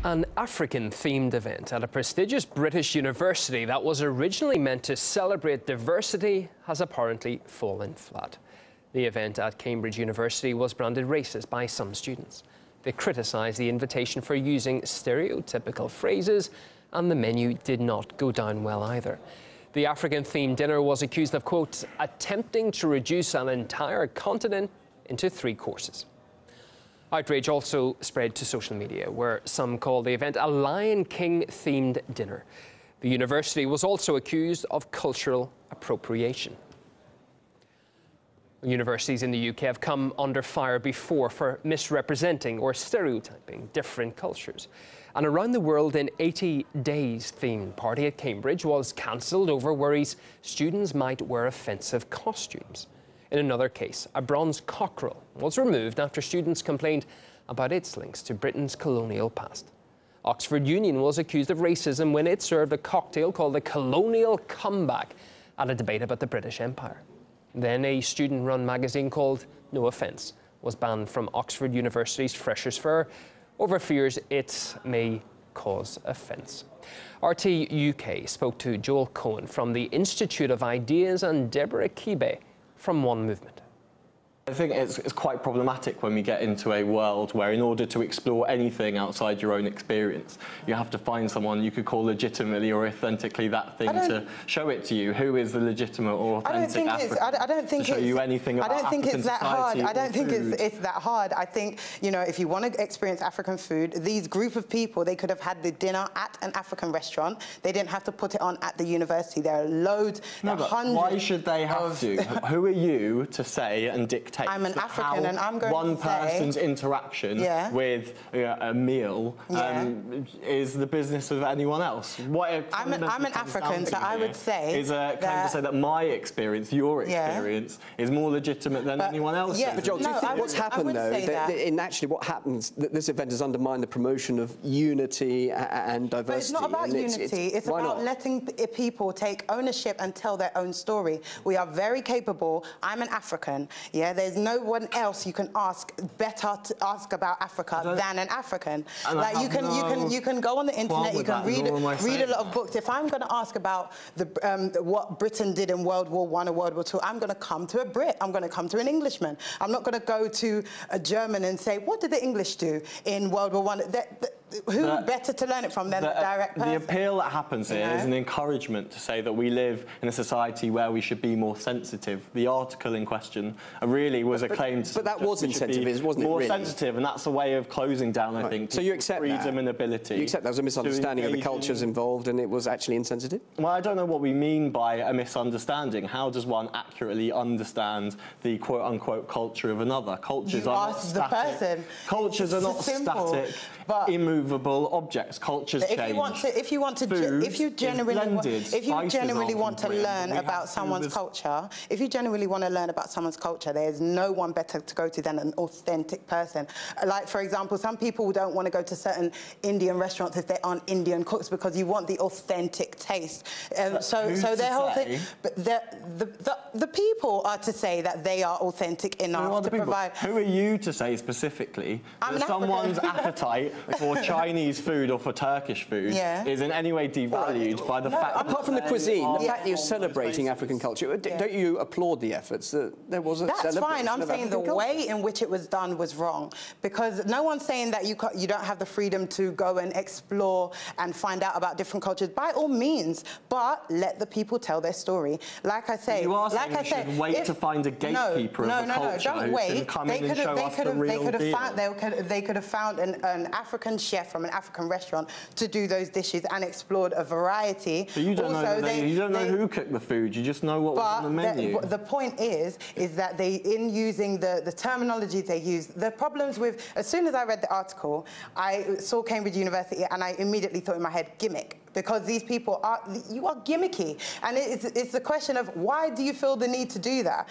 An African-themed event at a prestigious British university that was originally meant to celebrate diversity has apparently fallen flat. The event at Cambridge University was branded racist by some students. They criticised the invitation for using stereotypical phrases, and the menu did not go down well either. The African-themed dinner was accused of, quote, attempting to reduce an entire continent into 3 courses. Outrage also spread to social media, where some called the event a Lion King-themed dinner. The university was also accused of cultural appropriation. Universities in the UK have come under fire before for misrepresenting or stereotyping different cultures. And around the world, an 80 days themed party at Cambridge was cancelled over worries students might wear offensive costumes. In another case, a bronze cockerel was removed after students complained about its links to Britain's colonial past. Oxford Union was accused of racism when it served a cocktail called the Colonial Comeback at a debate about the British Empire. Then a student-run magazine called No Offence was banned from Oxford University's Freshers' Fair over fears it may cause offence. RT UK spoke to Joel Cohen from the Institute of Ideas and Deborah Kibe from One Movement. I think it's quite problematic when we get into a world where, in order to explore anything outside your own experience, you have to find someone you could call legitimately or authentically that thing to show it to you. Who is the legitimate or authentic African? I don't think to show you anything about African that hard. society. I don't think it's that hard. I think, you know, if you want to experience African food, these group of people, they could have had the dinner at an African restaurant. They didn't have to put it on at the university. There are loads, hundreds. Why should they have to? Who are you to say and dictate? I'm an African, and I'm going one to say person's interaction with a meal is the business of anyone else. I'm an African, so I would say is a claim to say that my experience, your experience, is more legitimate than anyone else's. But Joel, do you think what's happened though, in actually what happens, that this event has undermined the promotion of unity and diversity? But it's not about unity. It's about letting people take ownership and tell their own story. We are very capable. I'm an African. Yeah, there's no one else you can ask better to ask about Africa than an African. Like you can go on the internet, you can read a lot of books. If I'm going to ask about what Britain did in World War I or World War II, I'm going to come to a Brit. I'm going to come to an Englishman. I'm not going to go to a German and say, what did the English do in World War I? Who better to learn it from than the direct person? The appeal that happens here is an encouragement to say that we live in a society where we should be more sensitive. The article in question really was a claim to... But that was insensitive, wasn't it, more really? sensitive, and that's a way of closing down, I think, so you accept freedom and ability. You accept there was a misunderstanding of the cultures involved and it was actually insensitive? Well, I don't know what we mean by a misunderstanding. How does one accurately understand the quote-unquote culture of another? Cultures are not static. Cultures are not static, immovable objects. Cultures change. If you genuinely want to learn about someone's culture, there's no one better to go to than an authentic person. Like, for example, some people don't want to go to certain Indian restaurants if they aren't Indian cooks because you want the authentic taste. So their whole thing. But the people are to say that they are authentic enough to provide. Who are you to say specifically that someone's appetite for Chinese food or for Turkish food is in any way devalued by the fact that... Apart from the cuisine, the fact that you're celebrating African culture, don't you applaud the efforts that there was a That's fine. I'm saying the way in which it was done was wrong, because no one's saying that you don't have the freedom to go and explore and find out about different cultures. By all means, but let the people tell their story. Like I say, you are saying we should wait to find a gatekeeper of the culture don't wait. They could have found an African chef from an African restaurant to do those dishes and explored a variety. But you don't know who cooked the food. You just know what was on the menu. The point is that in using the terminology they use, the problems with, as soon as I read the article, I saw Cambridge University and I immediately thought in my head, gimmick. Because these people you are gimmicky. And it's the question of, why do you feel the need to do that?